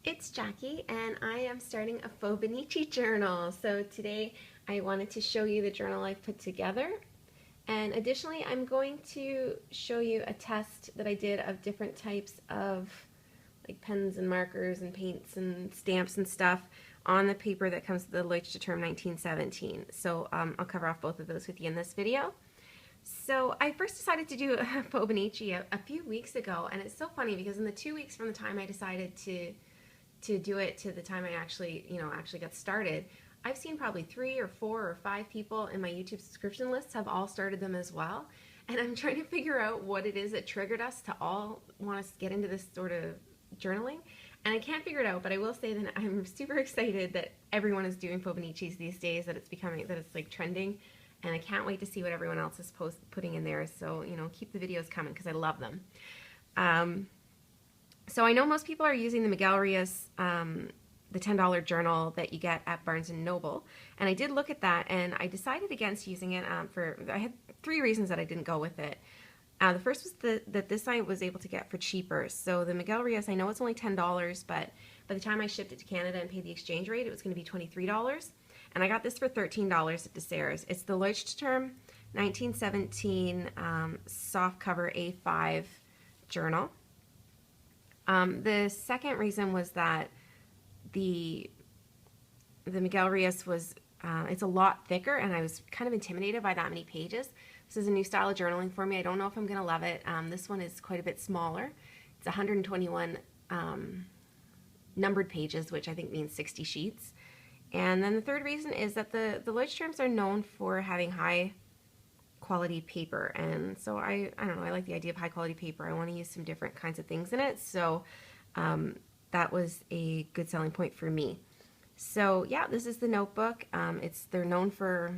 It's Jackie and I am starting a Fauxbonichi journal. So today I wanted to show you the journal I've put together, and additionally I'm going to show you a test that I did of different types of like pens and markers and paints and stamps and stuff on the paper that comes with the Leuchtturm1917. So I'll cover off both of those with you in this video. So I first decided to do a Fauxbonichi a few weeks ago, and it's so funny because in the 2 weeks from the time I decided to do it to the time I actually got started, I've seen probably 3 or 4 or 5 people in my YouTube subscription lists have all started them as well. And I'm trying to figure out what it is that triggered us to all want us to get into this sort of journaling. And I can't figure it out, but I will say that I'm super excited that everyone is doing Fauxbonichis these days, that it's like trending. And I can't wait to see what everyone else is putting in there. So, keep the videos coming because I love them. So I know most people are using the Miguel Ruiz, the $10 journal that you get at Barnes & Noble. And I did look at that, and I decided against using it I had 3 reasons that I didn't go with it. The first was that this I was able to get for cheaper. So the Miguel Ruiz, I know it's only $10, but by the time I shipped it to Canada and paid the exchange rate, it was going to be $23. And I got this for $13 at Desserres. It's the Leuchtturm 1917 softcover A5 journal. The second reason was that the Miguel Ruiz was, it's a lot thicker, and I was kind of intimidated by that many pages. This is a new style of journaling for me. I don't know if I'm going to love it. This one is quite a bit smaller. It's 121 numbered pages, which I think means 60 sheets. And then the third reason is that the Leuchtturms are known for having high quality paper, and so I don't know, I like the idea of high quality paper. I want to use some different kinds of things in it, so that was a good selling point for me. So yeah, this is the notebook. They're known for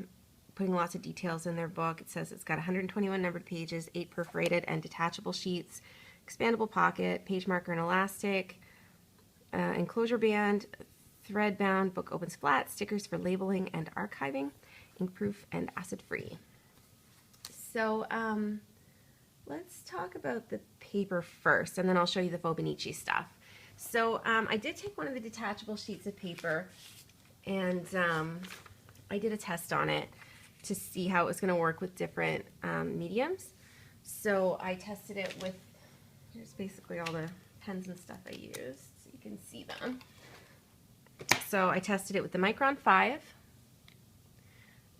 putting lots of details in their book. It says it's got 121 numbered pages, 8 perforated and detachable sheets, expandable pocket, page marker and elastic, enclosure band, thread bound, book opens flat, stickers for labeling and archiving, ink proof and acid free. So let's talk about the paper first, and then I'll show you the Fauxbonichi stuff. So I did take one of the detachable sheets of paper, and I did a test on it to see how it was going to work with different mediums. So I tested it with, here's basically all the pens and stuff I used, so you can see them. So I tested it with the Micron 5.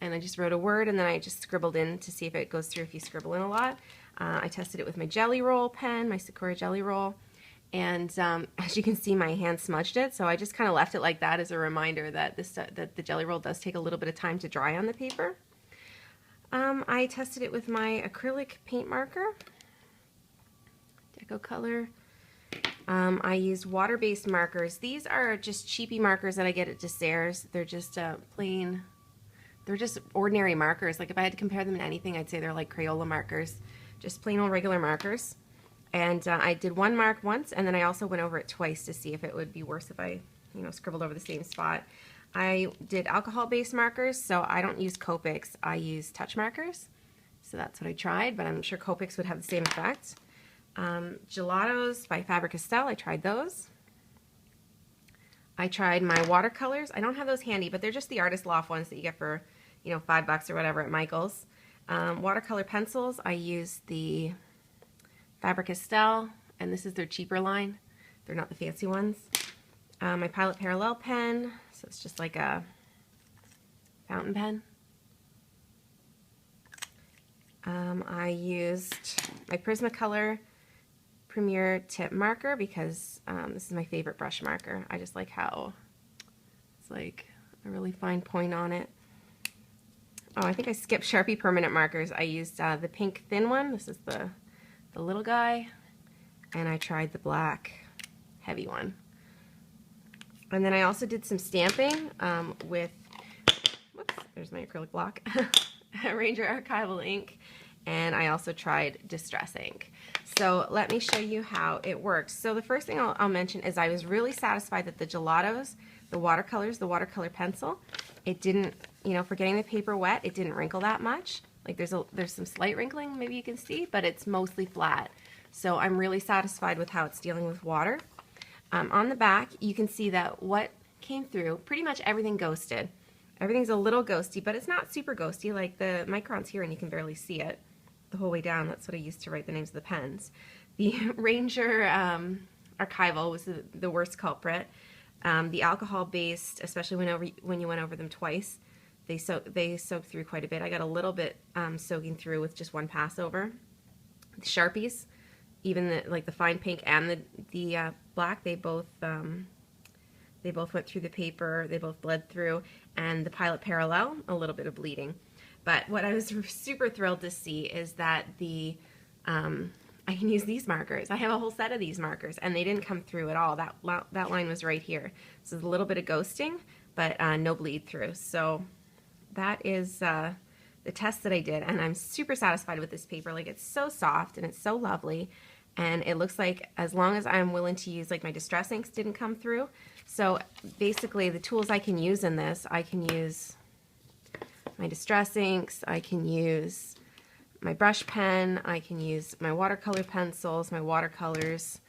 And I just wrote a word, and then I just scribbled in to see if it goes through if you scribble in a lot. I tested it with my Jelly Roll pen, my Sakura Jelly Roll, and as you can see, my hand smudged it, so I just kind of left it like that as a reminder that that the Jelly Roll does take a little bit of time to dry on the paper. I tested it with my acrylic paint marker, Deco Color. I used water-based markers. These are just cheapy markers that I get at Desserres. They're just plain. They're just ordinary markers. Like if I had to compare them to anything, I'd say they're like Crayola markers, just plain old regular markers. And I did one mark once, and then I also went over it twice to see if it would be worse if I, scribbled over the same spot. I did alcohol-based markers, so I don't use Copics. I use touch markers. So that's what I tried, but I'm sure Copics would have the same effect. Gelatos by Faber-Castell, I tried those. I tried my watercolors. I don't have those handy, but they're just the Artist Loft ones that you get for, $5 or whatever at Michael's. Watercolor pencils, I use the Faber-Castell, and this is their cheaper line. They're not the fancy ones. My Pilot Parallel pen, so it's just like a fountain pen. I used my Prismacolor Premier Tip marker because this is my favorite brush marker. I just like how it's like a really fine point on it. Oh, I think I skipped Sharpie permanent markers. I used the pink thin one. This is the little guy, and I tried the black heavy one. And then I also did some stamping with, whoops, there's my acrylic block, Ranger Archival ink, and I also tried Distress ink. So let me show you how it works. So the first thing I'll mention is I was really satisfied that the gelatos, the watercolors, the watercolor pencil, it didn't, for getting the paper wet, it didn't wrinkle that much. Like there's some slight wrinkling, maybe you can see, but it's mostly flat. So I'm really satisfied with how it's dealing with water. On the back, you can see that what came through, pretty much everything ghosted. Everything's a little ghosty, but it's not super ghosty. Like the micron's here and you can barely see it the whole way down. That's what I used to write the names of the pens. The Ranger archival was the worst culprit. The alcohol-based, especially when you went over them twice, they soaked through quite a bit. I got a little bit soaking through with just one pass over. The Sharpies, even like the fine pink and the black, they both went through the paper. They both bled through. And the Pilot Parallel, a little bit of bleeding. But what I was super thrilled to see is that I can use these markers. I have a whole set of these markers, and they didn't come through at all. That line was right here. So there's a little bit of ghosting, but no bleed through. So that is the test that I did, and I'm super satisfied with this paper. Like, it's so soft and it's so lovely, and it looks like as long as I'm willing to use, like, my distress inks didn't come through. So basically the tools I can use in this, I can use my distress inks, I can use my brush pen, I can use my watercolor pencils, my watercolors,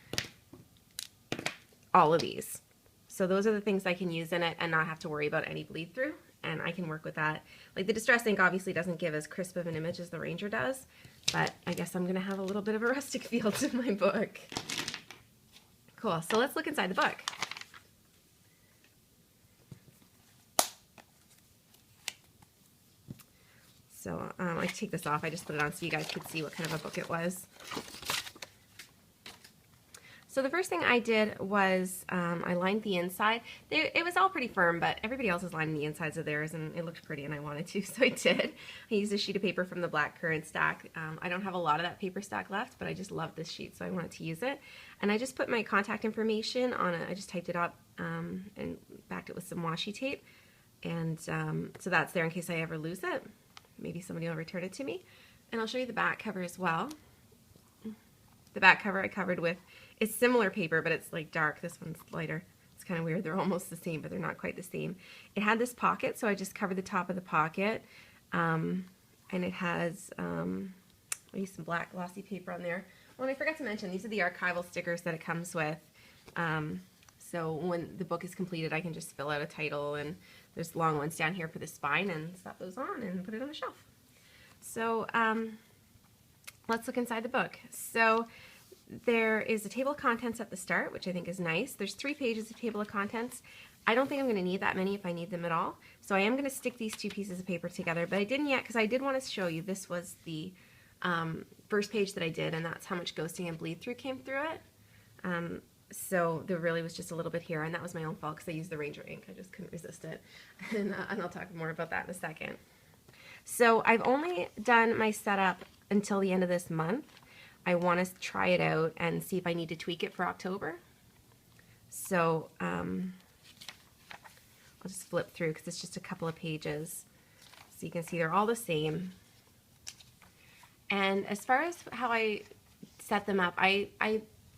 all of these. So those are the things I can use in it and not have to worry about any bleed through, and I can work with that. Like, the distress ink obviously doesn't give as crisp of an image as the Ranger does, but I guess I'm gonna have a little bit of a rustic feel to my book. Cool, so let's look inside the book. So I take this off. I just put it on so you guys could see what kind of a book it was. So the first thing I did was I lined the inside. It was all pretty firm, but everybody else was lining the insides of theirs, and it looked pretty, and I wanted to, so I did. I used a sheet of paper from the Black Currant stack. I don't have a lot of that paper stack left, but I just love this sheet, so I wanted to use it. And I just put my contact information on it. I just typed it up and backed it with some washi tape. And so that's there in case I ever lose it. Maybe somebody will return it to me. And I'll show you the back cover as well. The back cover I covered with, it's similar paper, but it's like dark. This one's lighter. It's kind of weird. They're almost the same, but they're not quite the same. It had this pocket, so I just covered the top of the pocket. And it has, I used some black glossy paper on there. Oh, and I forgot to mention, these are the archival stickers that it comes with. So when the book is completed, I can just fill out a title, and there's long ones down here for the spine, and slap those on and put it on the shelf. So let's look inside the book. So there is a table of contents at the start, which I think is nice. There's 3 pages of table of contents. I don't think I'm going to need that many if I need them at all. So I am going to stick these 2 pieces of paper together, but I didn't yet because I did want to show you this was the first page that I did, and that's how much ghosting and bleed through came through it. So there really was just a little bit here, and that was my own fault because I used the Ranger ink. I just couldn't resist it, and I'll talk more about that in a second. So I've only done my setup until the end of this month. I want to try it out and see if I need to tweak it for October. So I'll just flip through because it's just a couple of pages. So you can see they're all the same. And as far as how I set them up, I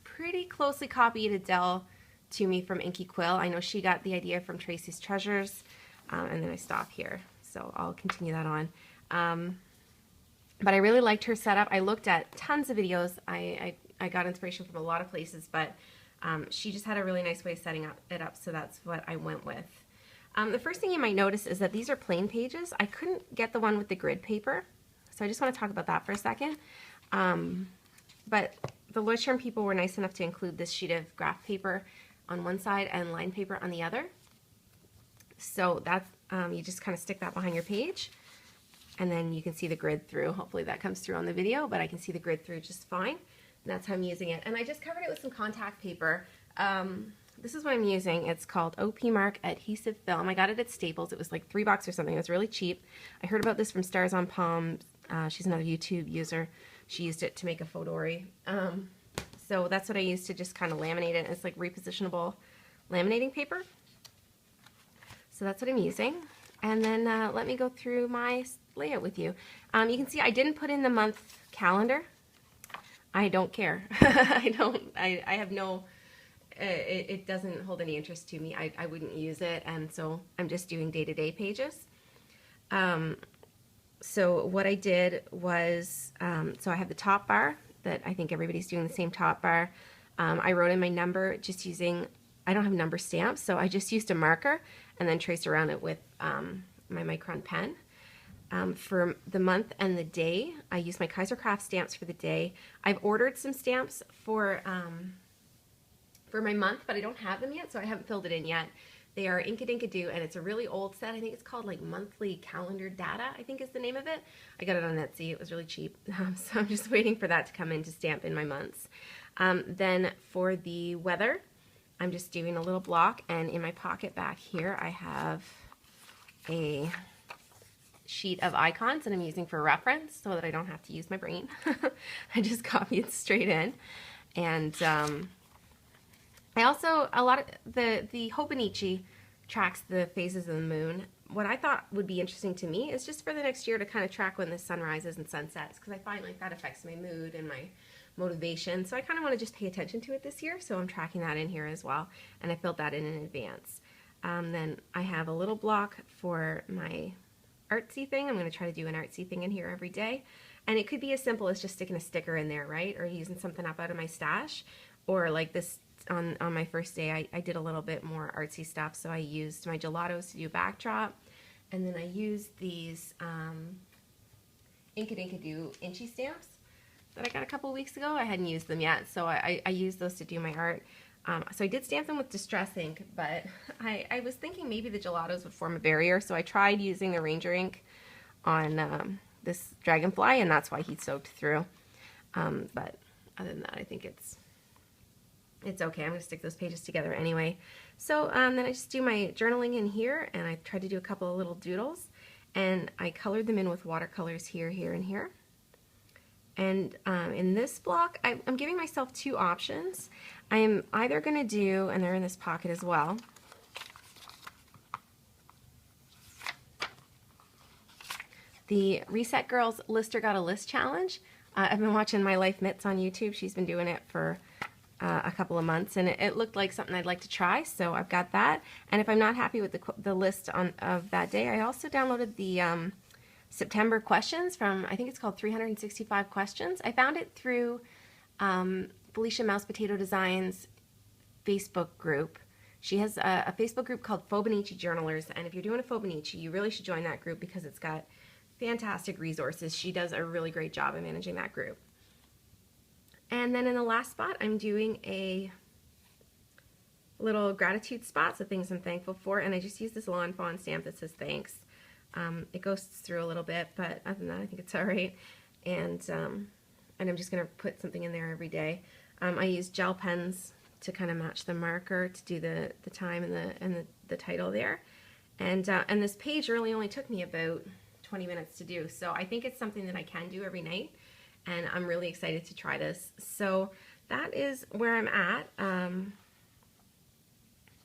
pretty closely copied Adele to me from Inky Quill. I know she got the idea from Tracy's Treasures, and then I stop here. So I'll continue that on. But I really liked her setup. I looked at tons of videos. I got inspiration from a lot of places, but she just had a really nice way of setting it up, so that's what I went with. The first thing you might notice is that these are plain pages. I couldn't get the one with the grid paper, so I just want to talk about that for a second. But the Leuchtturm people were nice enough to include this sheet of graph paper on one side and line paper on the other. So that's, you just kind of stick that behind your page, and then you can see the grid through. Hopefully that comes through on the video, but I can see the grid through just fine. And that's how I'm using it. And I just covered it with some contact paper. This is what I'm using. It's called OP Mark Adhesive Film. I got it at Staples. It was like $3 or something. It was really cheap. I heard about this from Stars on Palm. She's another YouTube user. She used it to make a Fauxbonichi. So that's what I used to just kind of laminate it. It's like repositionable laminating paper. So that's what I'm using. And then let me go through my layout with you. You can see I didn't put in the month calendar. I don't care. I have no, it doesn't hold any interest to me. I wouldn't use it, and so I'm just doing day-to-day pages. So what I did was, so I have the top bar that I think everybody's doing the same top bar. I wrote in my number just using, I don't have number stamps, so I just used a marker and then traced around it with my micron pen. For the month and the day, I used my Kaiser Craft stamps for the day. I've ordered some stamps for my month, but I don't have them yet, so I haven't filled it in yet. They are Inkadinkadoo, and it's a really old set. I think it's called like Monthly Calendar Data, I think is the name of it. I got it on Etsy. It was really cheap, so I'm just waiting for that to come in to stamp in my months. Then for the weather, I'm just doing a little block, and in my pocket back here, I have a sheet of icons that I'm using for reference so that I don't have to use my brain. I just copy it straight in. And I also, a lot of the Fauxbonichi tracks the phases of the moon. What I thought would be interesting to me is just for the next year to kind of track when the sun rises and sun sets, because I find like that affects my mood and my motivation. So I kind of want to just pay attention to it this year, so I'm tracking that in here as well, and I filled that in advance. Then I have a little block for my artsy thing. I'm going to try to do an artsy thing in here every day, and it could be as simple as just sticking a sticker in there, right, or using something up out of my stash, or like this on my first day I did a little bit more artsy stuff, so I used my gelatos to do a backdrop, and then I used these Inkadinkadoo Inchy stamps that I got a couple weeks ago. I hadn't used them yet, so I used those to do my art. So I did stamp them with Distress ink, but I was thinking maybe the gelatos would form a barrier, so I tried using the Ranger ink on this dragonfly, and that's why he soaked through. But other than that, I think it's okay. I'm going to stick those pages together anyway. So then I just do my journaling in here, and I tried to do a couple of little doodles, and I colored them in with watercolors here, here, and here. And in this block, I'm giving myself two options. I am either going to do, and they're in this pocket as well, the Reset Girls Lister Got a List challenge. I've been watching My Life Mitts on YouTube. She's been doing it for a couple of months, and it looked like something I'd like to try, so I've got that. And if I'm not happy with the list of that day, I also downloaded the September questions from, I think it's called 365 Questions. I found it through Felicia Mouse Potato Designs Facebook group. She has a Facebook group called Fauxbonichi Journalers, and if you're doing a Fauxbonichi, you really should join that group because it's got fantastic resources. She does a really great job of managing that group. And then in the last spot, I'm doing a little gratitude spot, so things I'm thankful for, and I just use this Lawn Fawn stamp that says thanks. It goes through a little bit, but other than that, I think it's all right. And I'm just going to put something in there every day. I use gel pens to kind of match the marker to do the time and the title there. And this page really only took me about 20 minutes to do, so I think it's something that I can do every night, and I'm really excited to try this. So that is where I'm at.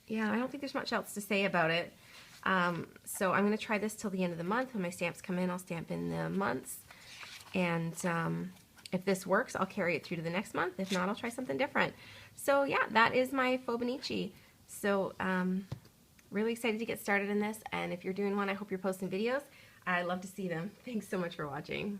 Yeah, I don't think there's much else to say about it. So I'm going to try this till the end of the month. When my stamps come in, I'll stamp in the months, and if this works, I'll carry it through to the next month. If not, I'll try something different. So yeah, that is my Fauxbonichi. So really excited to get started in this, and if you're doing one, I hope you're posting videos. I love to see them. Thanks so much for watching.